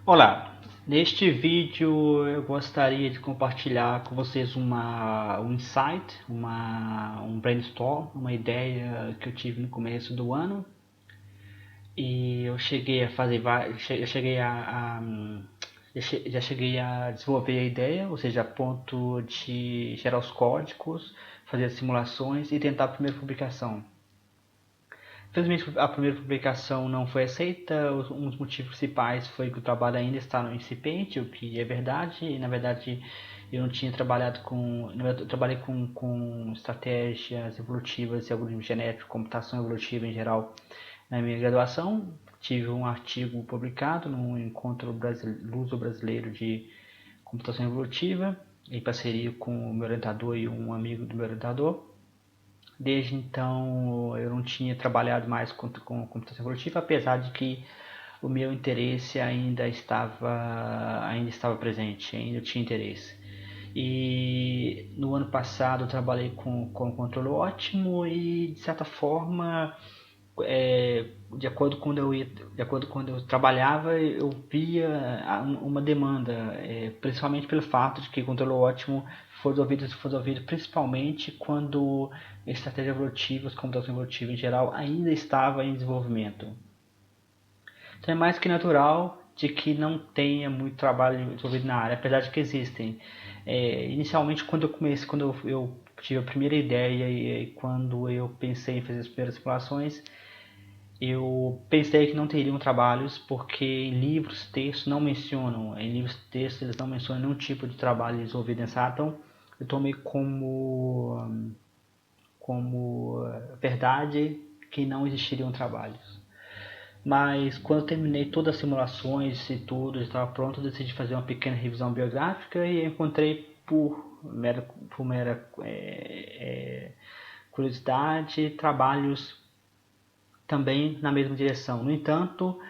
Olá, neste vídeo eu gostaria de compartilhar com vocês um insight, um brainstorm, uma ideia que eu tive no começo do ano e eu cheguei a fazer, eu cheguei já cheguei a desenvolver a ideia, ou seja, a ponto de gerar os códigos, fazer as simulações e tentar a primeira publicação. Infelizmente a primeira publicação não foi aceita. Um dos motivos principais foi que o trabalho ainda está no incipiente, o que é verdade. E, na verdade, eu não tinha trabalhado com. Eu trabalhei com estratégias evolutivas e algoritmos genéticos, computação evolutiva em geral na minha graduação. Tive um artigo publicado no encontro luso brasileiro de computação evolutiva, em parceria com o meu orientador e um amigo do meu orientador. Desde então eu não tinha trabalhado mais com computação evolutiva, apesar de que o meu interesse ainda estava presente, ainda tinha interesse. E no ano passado eu trabalhei com controle ótimo e de certa forma, de acordo com quando eu trabalhava, eu via uma demanda, principalmente pelo fato de que o controle ótimo foi desenvolvido principalmente quando estratégias evolutivas, computação evolutiva em geral, ainda estava em desenvolvimento. Então é mais que natural de que não tenha muito trabalho desenvolvido na área, apesar de que existem. Inicialmente, quando eu tive a primeira ideia e quando eu pensei em fazer as primeiras simulações, eu pensei que não teriam trabalhos porque em livros, textos não mencionam, em livros, textos eles não mencionam nenhum tipo de trabalho desenvolvido nessa área, então eu tomei como verdade que não existiriam trabalhos. Mas quando eu terminei todas as simulações e tudo, estava pronto, eu decidi fazer uma pequena revisão biográfica e encontrei por mera curiosidade trabalhos também na mesma direção. No entanto,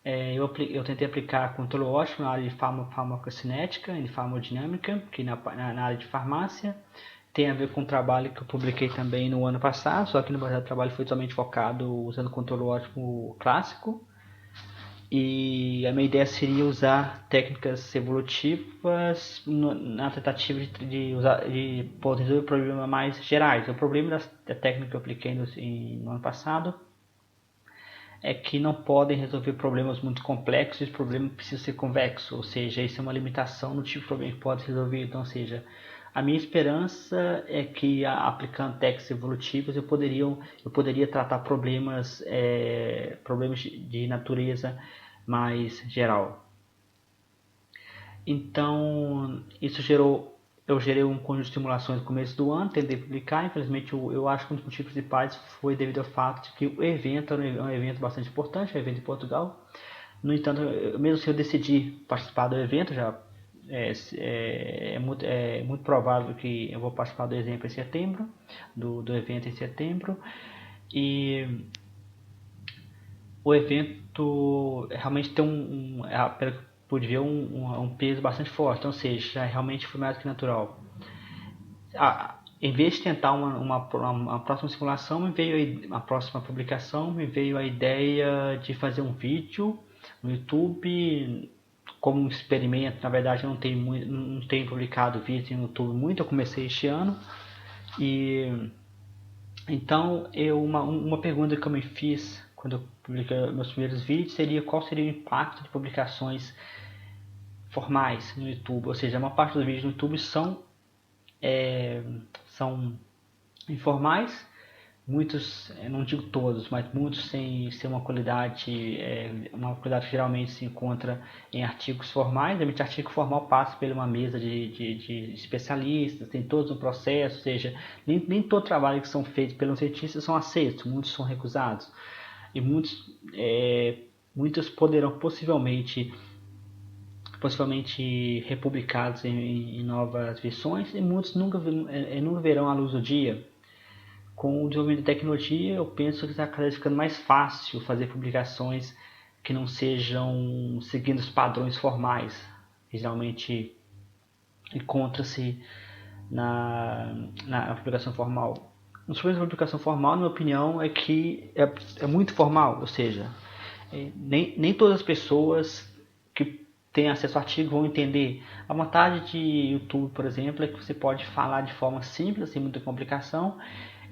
eu tentei aplicar controle ótimo na área de farmacocinética e de farmacodinâmica, que na área de farmácia. Tem a ver com o trabalho que eu publiquei também no ano passado, só que no meu trabalho foi totalmente focado usando controle ótimo clássico. E a minha ideia seria usar técnicas evolutivas na tentativa de poder resolver problemas mais gerais. O problema da técnica que eu apliquei no ano passado é que não podem resolver problemas muito complexos e o problema precisa ser convexo, ou seja, isso é uma limitação no tipo de problema que pode ser resolvido. Então, ou seja, a minha esperança é que aplicando técnicas evolutivas eu poderia tratar problemas de natureza mais geral. Então, eu gerei um conjunto de simulações no começo do ano, tentei publicar. Infelizmente, eu acho que um dos motivos principais foi devido ao fato de que o evento era um evento bastante importante, um evento em Portugal. No entanto, mesmo se eu decidi participar do evento, já é muito provável que eu vou participar do evento em setembro, do evento em setembro. E o evento realmente tem pelo que pude ver, um peso bastante forte, então, ou seja, realmente foi mais que natural. Em vez de tentar uma próxima simulação, a próxima publicação, me veio a ideia de fazer um vídeo no YouTube como um experimento. Na verdade, eu não tenho publicado vídeo no YouTube muito, eu comecei este ano. E então, uma pergunta que eu me fiz quando eu publiquei meus primeiros vídeos seria qual seria o impacto de publicações formais no YouTube. Ou seja, uma parte dos vídeos no YouTube são informais, muitos, não digo todos, mas muitos sem ser uma qualidade que geralmente se encontra em artigos formais. Realmente, artigo formal passa por uma mesa de especialistas, tem todo um processo, ou seja, nem todo trabalho que são feitos pelos cientistas são aceitos, muitos são recusados. E muitos poderão possivelmente republicados em novas versões e muitos nunca verão a luz do dia. Com o desenvolvimento da tecnologia, eu penso que está cada vez ficando mais fácil fazer publicações que não sejam seguindo os padrões formais, que geralmente encontra-se na publicação formal. Os problemas da publicação formal, na minha opinião, é que é muito formal, ou seja, nem todas as pessoas que têm acesso ao artigo vão entender. A vantagem de YouTube, por exemplo, é que você pode falar de forma simples, sem muita complicação,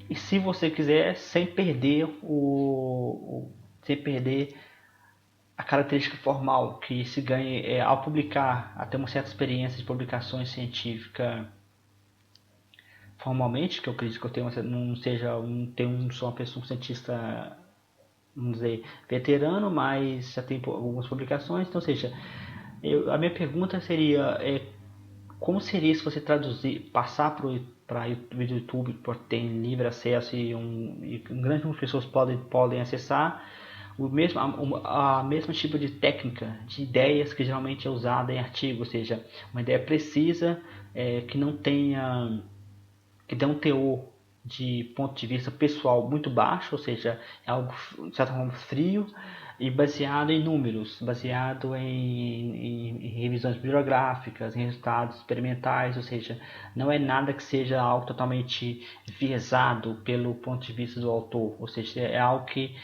e se você quiser, sem perder sem perder a característica formal que se ganha ao publicar, a ter uma certa experiência de publicações científicas formalmente, que eu acredito que eu tenho, não seja sou uma pessoa, um cientista, vamos dizer, veterano, mas já tem algumas publicações. Então, ou seja, a minha pergunta seria, como seria se você traduzir, passar para o YouTube, porque tem livre acesso e um grande número de pessoas podem acessar, a mesma tipo de técnica, de ideias que geralmente é usada em artigo, ou seja, uma ideia precisa, que não tenha, que dê um teor de ponto de vista pessoal muito baixo, ou seja, é algo de certa forma frio e baseado em números, baseado em revisões bibliográficas, em resultados experimentais, ou seja, não é nada que seja algo totalmente viesado pelo ponto de vista do autor, ou seja, é algo que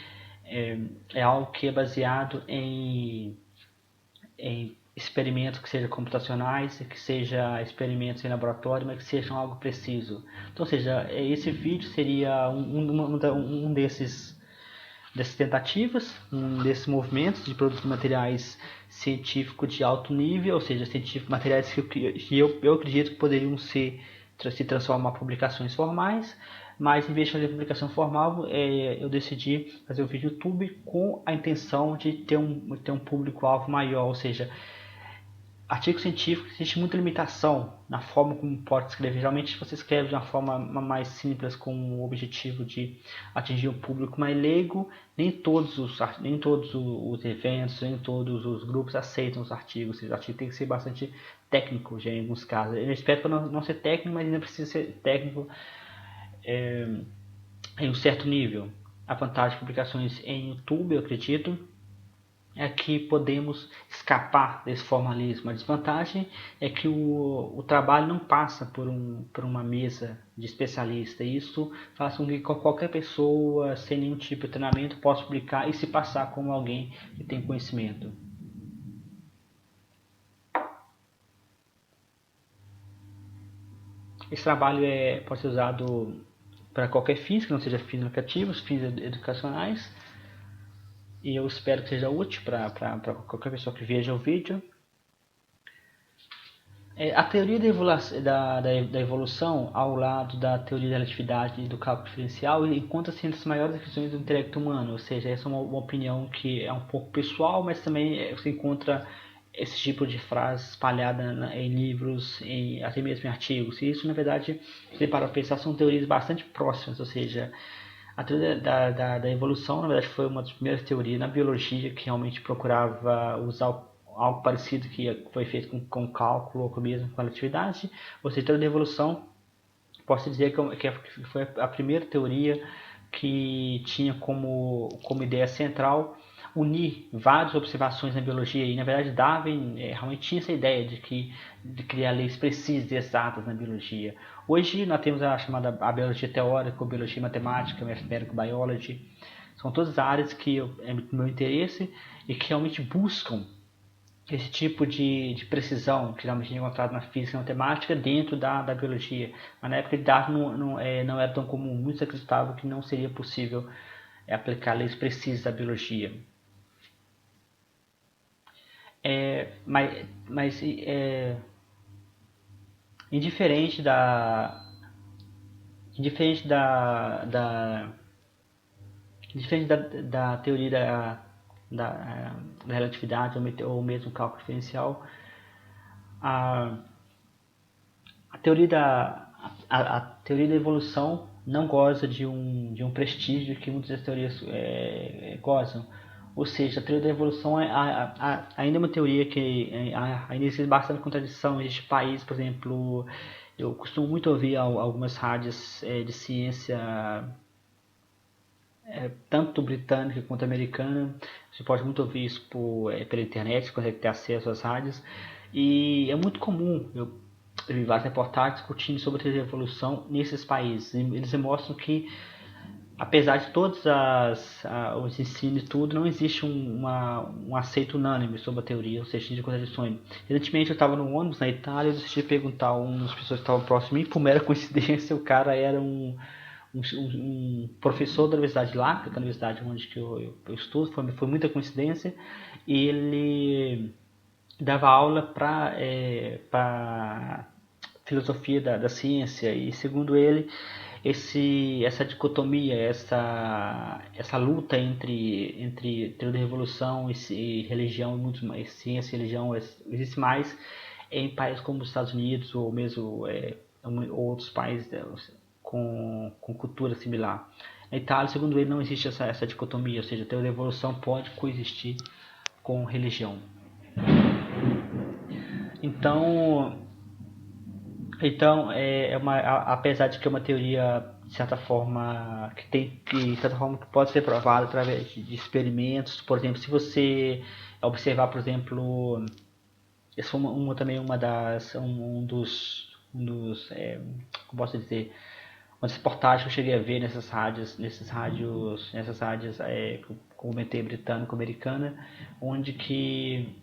é baseado em experimentos que sejam computacionais, que sejam experimentos em laboratório, mas que sejam algo preciso. Então, ou seja, esse vídeo seria dessas tentativas, um desses movimentos de produzir materiais científicos de alto nível, ou seja, materiais que eu acredito que poderiam se transformar em publicações formais, mas em vez de fazer publicação formal, eu decidi fazer o vídeo YouTube com a intenção de ter um público-alvo maior, ou seja, artigo científico existe muita limitação na forma como pode escrever. Geralmente você escreve de uma forma mais simples com o objetivo de atingir um público mais leigo. Nem todos os eventos, nem todos os grupos aceitam os artigos. O artigo tem que ser bastante técnico já em alguns casos. Eu espero para não ser técnico, mas ainda precisa ser técnico em um certo nível. A vantagem de publicações em YouTube, eu acredito, é que podemos escapar desse formalismo. A desvantagem é que o trabalho não passa por uma mesa de especialista. Isso faz com que qualquer pessoa, sem nenhum tipo de treinamento, possa publicar e se passar como alguém que tem conhecimento. Esse trabalho pode ser usado para qualquer fins, que não seja fins lucrativos, fins educacionais. E eu espero que seja útil para qualquer pessoa que veja o vídeo. A teoria da evolução, ao lado da teoria da relatividade e do cálculo diferencial, encontra-se entre as maiores questões do intelecto humano. Ou seja, essa é uma opinião que é um pouco pessoal, mas também você encontra esse tipo de frase espalhada em livros, até mesmo em artigos. E isso, na verdade, se para pensar, são teorias bastante próximas, ou seja, a teoria da evolução, na verdade, foi uma das primeiras teorias na biologia que realmente procurava usar algo parecido que foi feito com cálculo ou mesmo com relatividade. Ou seja, a teoria da evolução, posso dizer que foi a primeira teoria que tinha como ideia central unir várias observações na biologia. E, na verdade, Darwin realmente tinha essa ideia de criar leis precisas e exatas na biologia. Hoje nós temos a chamada biologia teórica, biologia matemática, mathematical biology. São todas áreas que é do meu interesse e que realmente buscam esse tipo de precisão que geralmente é encontrado na física e matemática dentro da biologia. Mas na época de Darwin não era tão comum. Muitos acreditavam que não seria possível aplicar leis precisas da biologia. Mas indiferente da teoria da relatividade ou mesmo cálculo diferencial, a teoria da evolução não goza de um prestígio que muitas das teorias gozam. Ou seja, a teoria da evolução ainda é uma teoria que ainda existe bastante contradição. Existe países, por exemplo, eu costumo muito ouvir algumas rádios de ciência, tanto britânica quanto americana. Você pode muito ouvir isso pela internet, você consegue ter acesso às rádios. E é muito comum eu vi várias reportagens discutindo sobre a teoria da evolução nesses países. Eles mostram que apesar de todos os ensinos e tudo, não existe um aceito unânime sobre a teoria, ou seja, de contradições. Recentemente eu estava no ônibus na Itália e decidi perguntar a uma das pessoas que estavam próximo a mim, por mera coincidência, o cara era um professor da Universidade de Lacra, que é a universidade onde que eu estudo, foi muita coincidência, e ele dava aula para filosofia da ciência, e segundo ele, essa dicotomia, essa luta entre teoria da evolução e religião, muito mais, ciência e religião, existe mais em países como os Estados Unidos ou mesmo outros países com cultura similar. Na Itália, segundo ele, não existe essa dicotomia, ou seja, a teoria da evolução pode coexistir com religião. Então, apesar de que é uma teoria de certa forma que pode ser provada através de experimentos, por exemplo, se você observar, por exemplo, essa foi como posso dizer, uma das reportagens que eu cheguei a ver nessas rádios que eu comentei britânico-americana, onde que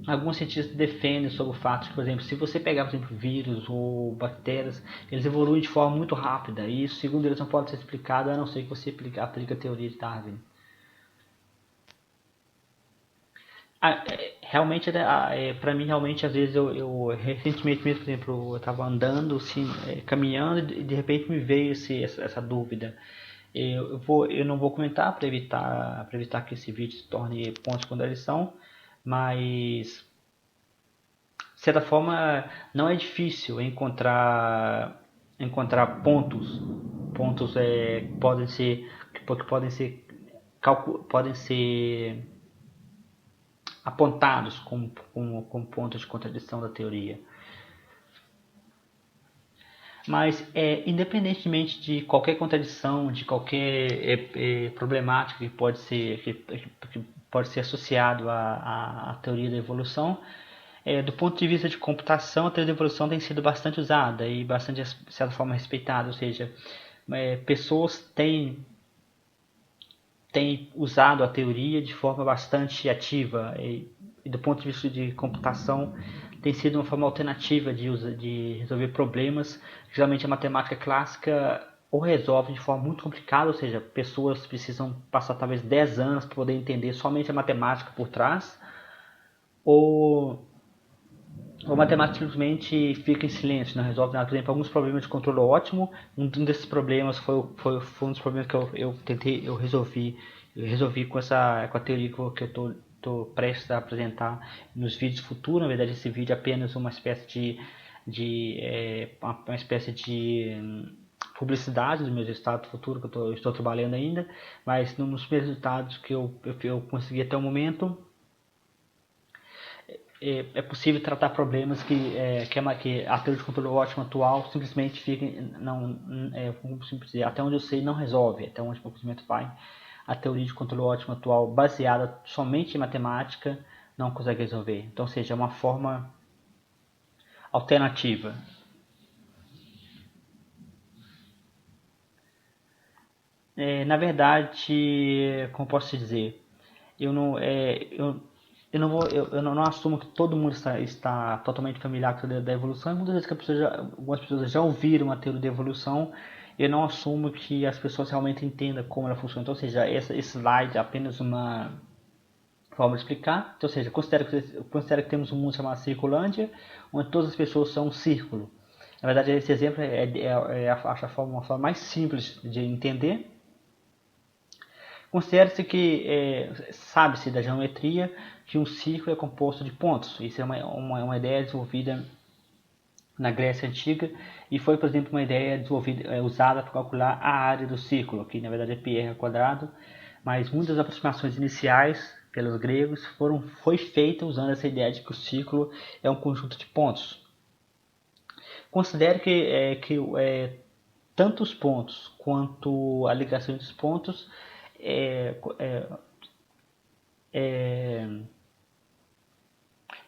alguns cientistas defendem sobre o fato de, por exemplo, se você pegar, por exemplo, vírus ou bactérias, eles evoluem de forma muito rápida, e isso, segundo eles, não pode ser explicado a não ser que você aplique a teoria de Darwin. Realmente, para mim, realmente, às vezes, eu recentemente mesmo, por exemplo, eu estava andando, assim, caminhando, e de repente me veio essa dúvida. Eu não vou comentar para evitar que esse vídeo se torne ponto de contradição, mas de certa forma não é difícil encontrar pontos que podem ser apontados como pontos de contradição da teoria. Mas independentemente de qualquer contradição, de qualquer problemática que pode ser associado à teoria da evolução, do ponto de vista de computação, a teoria da evolução tem sido bastante usada e bastante, de certa forma, respeitada. Ou seja, pessoas têm usado a teoria de forma bastante ativa e do ponto de vista de computação tem sido uma forma alternativa de resolver problemas. Geralmente a matemática clássica ou resolve de forma muito complicada, ou seja, pessoas precisam passar talvez 10 anos para poder entender somente a matemática por trás, ou a matemática simplesmente fica em silêncio, não resolve nada. Por exemplo, alguns problemas de controle ótimo, um desses problemas foi um dos problemas que eu resolvi com a teoria que eu estou prestes a apresentar nos vídeos futuros. Na verdade, esse vídeo é apenas uma espécie de publicidade dos meus resultados futuros que eu estou trabalhando ainda, mas nos primeiros resultados que eu consegui até o momento, é possível tratar problemas que a teoria de controle ótimo atual simplesmente fica, até onde eu sei, não resolve, até onde o meu conhecimento vai. A teoria de controle ótimo atual, baseada somente em matemática, não consegue resolver. Então, ou seja, é uma forma alternativa. Na verdade, como posso dizer, eu não, eu não assumo que todo mundo está totalmente familiar com a teoria da evolução. E muitas vezes que algumas pessoas já ouviram a teoria da evolução, eu não assumo que as pessoas realmente entendam como ela funciona. Então, ou seja, esse slide é apenas uma forma de explicar. Então, ou seja, considero que temos um mundo chamado Circulândia, onde todas as pessoas são um círculo. Na verdade, esse exemplo uma forma mais simples de entender. Considera-se que sabe-se da geometria que um círculo é composto de pontos. Isso é uma ideia desenvolvida na Grécia Antiga e foi, por exemplo, uma ideia usada para calcular a área do círculo, que na verdade é πr ao quadrado, mas muitas aproximações iniciais pelos gregos foi feita usando essa ideia de que o círculo é um conjunto de pontos. Considere que tanto os pontos quanto a ligação entre os pontos é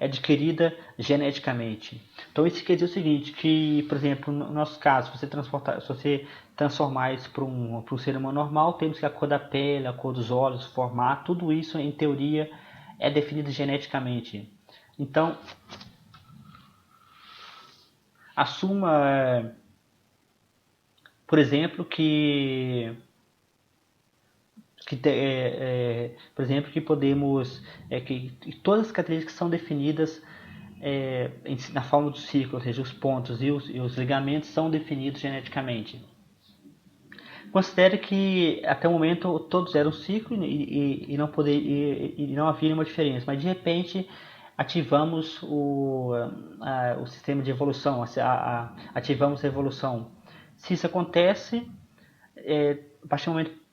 adquirida geneticamente. Então isso quer dizer o seguinte, que, por exemplo, no nosso caso, se você transformar isso para um ser humano normal, temos que a cor da pele, a cor dos olhos, o formato, tudo isso, em teoria, é definido geneticamente. Então, assuma, por exemplo, por exemplo, que podemos, que todas as características são definidas na forma do círculo, ou seja, os pontos e os ligamentos são definidos geneticamente. Considere que até o momento todos eram ciclo e não havia nenhuma diferença, mas de repente ativamos o sistema de evolução, ativamos a evolução. Se isso acontece, a partir do momento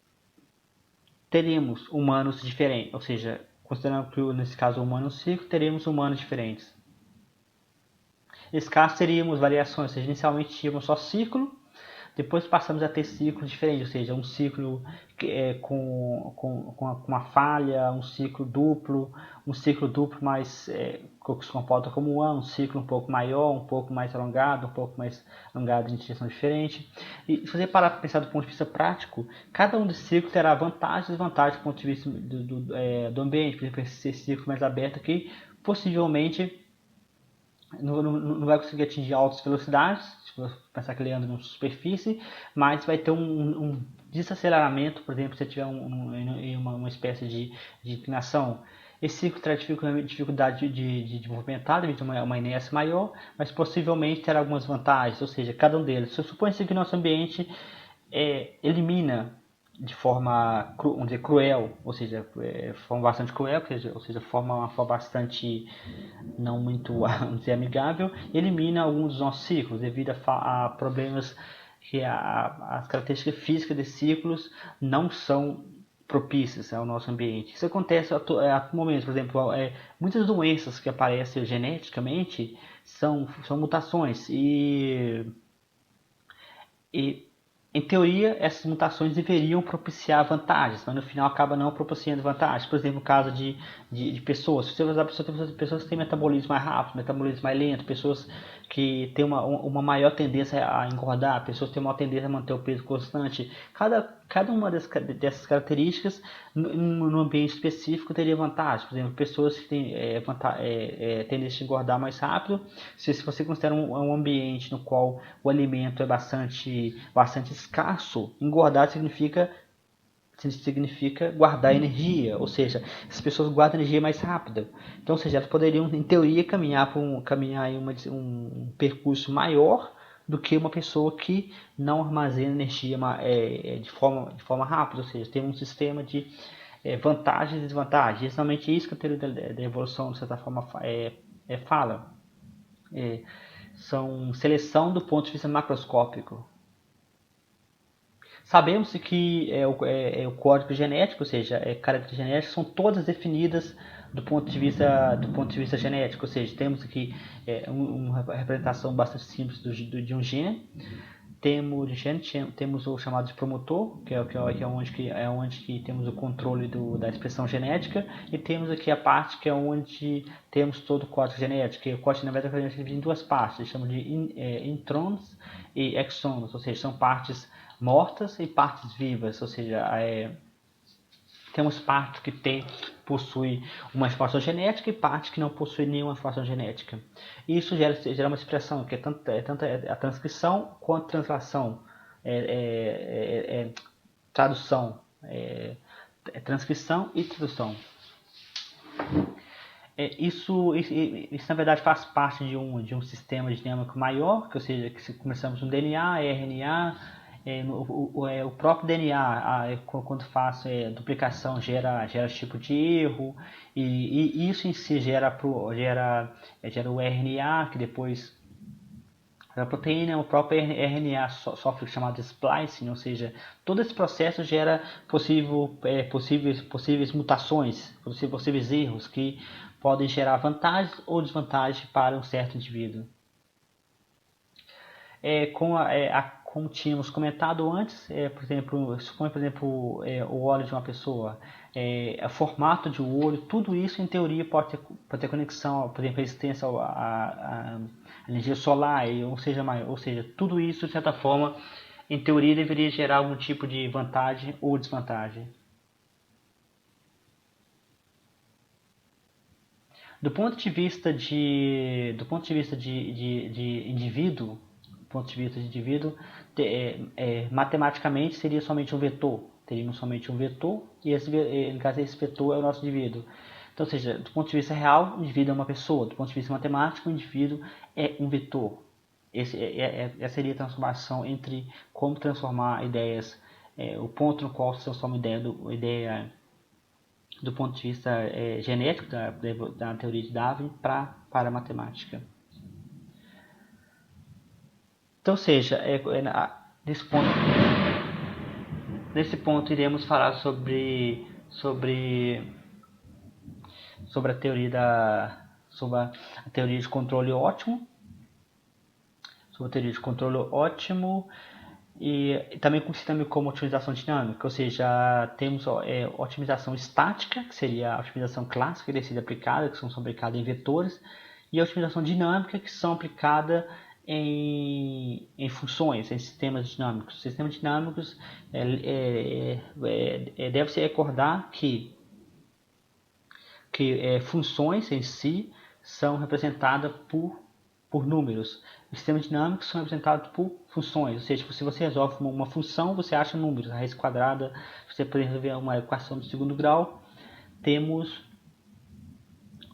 teremos humanos diferentes, ou seja, considerando que nesse caso o humano ciclo, teremos humanos diferentes. Nesse caso teríamos variações, ou seja, inicialmente tínhamos só ciclo, depois passamos a ter ciclos diferentes, ou seja, um ciclo com uma falha, um ciclo duplo mais que se comporta como um ano, um ciclo um pouco maior, um pouco mais alongado em direção diferente. E se você parar para pensar do ponto de vista prático, cada um desses ciclos terá vantagens e desvantagens do ponto de vista do ambiente. Por exemplo, esse ciclo mais aberto aqui, possivelmente não vai conseguir atingir altas velocidades, se você pensar que ele anda na superfície, mas vai ter um desaceleramento, por exemplo, se tiver uma espécie de inclinação. Esse ciclo terá dificuldade de movimentar devido a uma inércia maior, mas possivelmente terá algumas vantagens, ou seja, cada um deles. Supõe-se que nosso ambiente elimina de forma, vamos dizer, cruel, ou seja, forma bastante cruel, ou seja, uma forma bastante não muito, vamos dizer, amigável, elimina alguns dos nossos ciclos devido a problemas que as características físicas desses ciclos não são propícias ao nosso ambiente. Isso acontece atualmente, por exemplo, muitas doenças que aparecem geneticamente são mutações e em teoria, essas mutações deveriam propiciar vantagens, mas no final acaba não propiciando vantagens. Por exemplo, no caso de pessoas, se você usar pessoas que têm metabolismo mais rápido, metabolismo mais lento, pessoas que têm uma maior tendência a engordar, pessoas que têm uma tendência a manter o peso constante, cada uma dessas características no ambiente específico teria vantagens. Por exemplo, pessoas que têm tendência a engordar mais rápido, se você considera um ambiente no qual o alimento é bastante escasso, engordar significa guardar energia, ou seja, as pessoas guardam energia mais rápido. Então, ou seja, elas poderiam, em teoria, caminhar em um percurso maior do que uma pessoa que não armazena energia de forma rápida, ou seja, tem um sistema de vantagens e desvantagens. Exatamente isso que a teoria da evolução, de certa forma, fala. São seleção do ponto de vista macroscópico. Sabemos que o código genético, ou seja, características genéticas, são todas definidas do ponto de vista genético, ou seja, temos aqui uma representação bastante simples de um gene. Temos o chamado de promotor, que é onde que temos o controle da expressão genética, e temos aqui a parte que é onde temos todo o código genético, que o código na verdade é dividido em duas partes, chamamos de introns e exons, ou seja, são partes mortas e partes vivas, ou seja, temos partes que possui uma informação genética e partes que não possuem nenhuma informação genética. E isso gera uma expressão que é tanto a transcrição quanto a translação, tradução, transcrição e tradução. Isso na verdade faz parte de um sistema dinâmico maior, que, ou seja, que se começamos no DNA, RNA, o próprio DNA, quando faz duplicação, gera esse tipo de erro, e isso em si gera o RNA, que depois a proteína, o próprio RNA sofre o chamado splicing, ou seja, todo esse processo gera possíveis mutações, possíveis erros que podem gerar vantagens ou desvantagens para um certo indivíduo. Com como tínhamos comentado antes, por exemplo, suponha, por exemplo, o olho de uma pessoa, o formato de um olho, tudo isso em teoria pode ter conexão, por exemplo, resistência à energia solar, ou seja, tudo isso de certa forma, em teoria, deveria gerar algum tipo de vantagem ou desvantagem. Do ponto de vista de indivíduo, matematicamente seria somente um vetor. Teríamos somente um vetor e no caso esse vetor é o nosso indivíduo. Então, ou seja, do ponto de vista real, o indivíduo é uma pessoa. Do ponto de vista matemático, o indivíduo é um vetor. Essa seria a transformação entre como transformar ideias, o ponto no qual se transforma a ideia do ponto de vista genético da teoria de Darwin para a matemática. Então, seja, nesse ponto iremos falar sobre a teoria de controle ótimo, e também conhecido como otimização dinâmica, ou seja, temos otimização estática, que seria a otimização clássica que deve ser aplicada, que são aplicadas em vetores, e a otimização dinâmica, que são aplicadas em funções, em sistemas dinâmicos. Sistemas dinâmicos deve-se recordar que funções em si são representadas por números. Os sistemas dinâmicos são representados por funções, ou seja, se você resolve uma função, você acha números, a raiz quadrada, você pode resolver uma equação de segundo grau, temos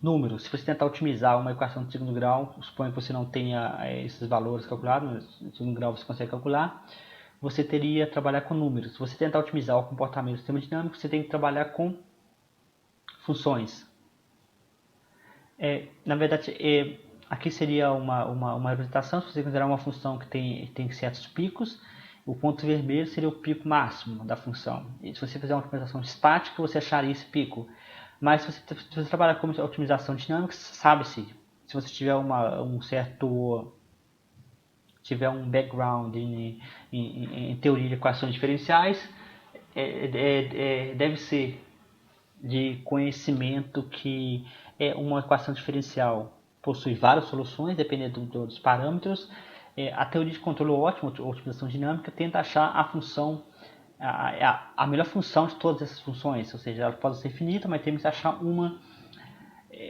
números. Se você tentar otimizar uma equação de segundo grau, suponha que você não tenha esses valores calculados, mas no segundo grau você consegue calcular, você teria que trabalhar com números. Se você tentar otimizar o comportamento do sistema dinâmico, você tem que trabalhar com funções. Na verdade, aqui seria uma representação. Se você considerar uma função que tem certos picos, o ponto vermelho seria o pico máximo da função. E se você fizer uma representação estática, você acharia esse pico. Mas se você trabalhar com otimização dinâmica, sabe-se, se você tiver um background em teoria de equações diferenciais, deve ser de conhecimento que uma equação diferencial possui várias soluções, dependendo dos parâmetros. A teoria de controle ótimo, ou otimização dinâmica, tenta achar a função, a melhor função de todas essas funções, ou seja, ela pode ser infinita, mas temos que achar uma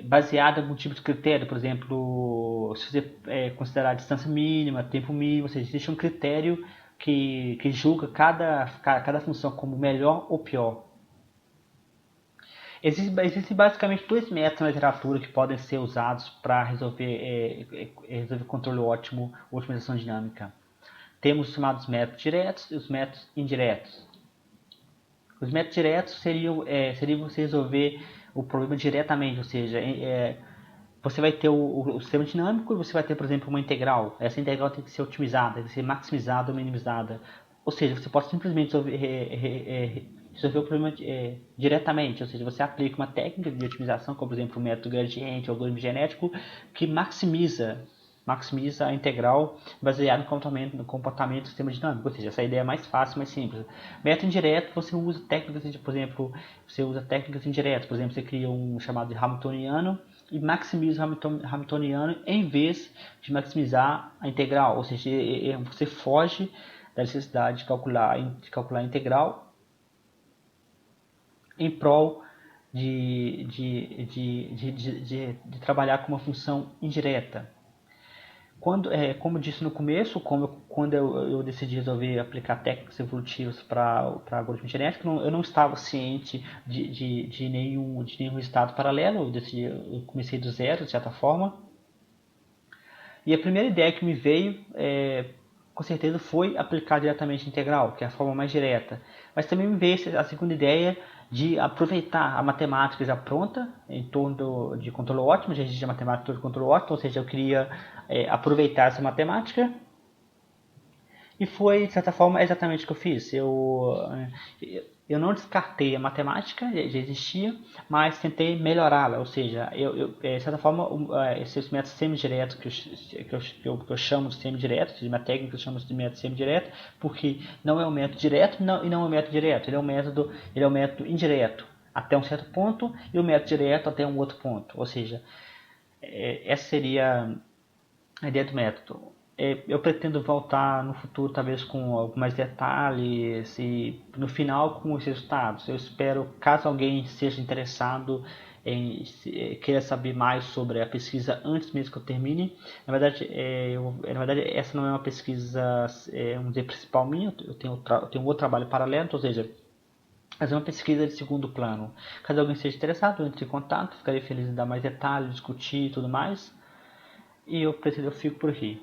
baseada em algum tipo de critério. Por exemplo, se você considerar a distância mínima, tempo mínimo, ou seja, existe um critério que julga cada função como melhor ou pior. Existem basicamente dois métodos na literatura que podem ser usados para resolver controle ótimo ou otimização dinâmica. Temos os chamados métodos diretos e os métodos indiretos. Os métodos diretos seria você resolver o problema diretamente, ou seja, você vai ter o sistema dinâmico e você vai ter, por exemplo, uma integral. Essa integral tem que ser otimizada, tem que ser maximizada ou minimizada. Ou seja, você pode simplesmente resolver o problema diretamente, ou seja, você aplica uma técnica de otimização, como por exemplo o método gradiente ou algoritmo genético, que maximiza a integral baseada no comportamento do sistema dinâmico. Ou seja, essa ideia é mais fácil, mais simples. Método indireto, você usa técnicas, por exemplo, indiretas. Por exemplo, você cria um chamado de Hamiltoniano e maximiza o Hamiltoniano em vez de maximizar a integral. Ou seja, você foge da necessidade de calcular a integral em prol de trabalhar com uma função indireta. Como eu disse no começo, quando eu decidi resolver aplicar técnicas evolutivas para algoritmo genético, eu não estava ciente de nenhum resultado paralelo. Eu comecei do zero, de certa forma. E a primeira ideia que me veio, com certeza, foi aplicar diretamente a integral, que é a forma mais direta. Mas também me veio a segunda ideia de aproveitar a matemática já pronta em torno de controle ótimo. Já existe a matemática de controle ótimo, ou seja, eu queria aproveitar essa matemática. E foi, de certa forma, exatamente o que eu fiz. eu não descartei a matemática, já existia, mas tentei melhorá-la, ou seja, de certa forma, esses métodos semidiretos que eu chamo de semidiretos, de uma técnica que eu chamo de método semidireto, porque não é um método direto e não é um método direto, ele é um método indireto até um certo ponto e o método direto até um outro ponto, ou seja, essa seria a ideia do método. Eu pretendo voltar no futuro, talvez com alguns mais detalhes e no final com os resultados. Eu espero, caso alguém seja interessado em queira saber mais sobre a pesquisa antes mesmo que eu termine. Na verdade, essa não é uma pesquisa, vamos dizer, principal minha. Eu tenho outro trabalho paralelo, ou seja, fazer uma pesquisa de segundo plano. Caso alguém seja interessado, entre em contato, ficarei feliz em dar mais detalhes, discutir e tudo mais. E eu fico por aqui.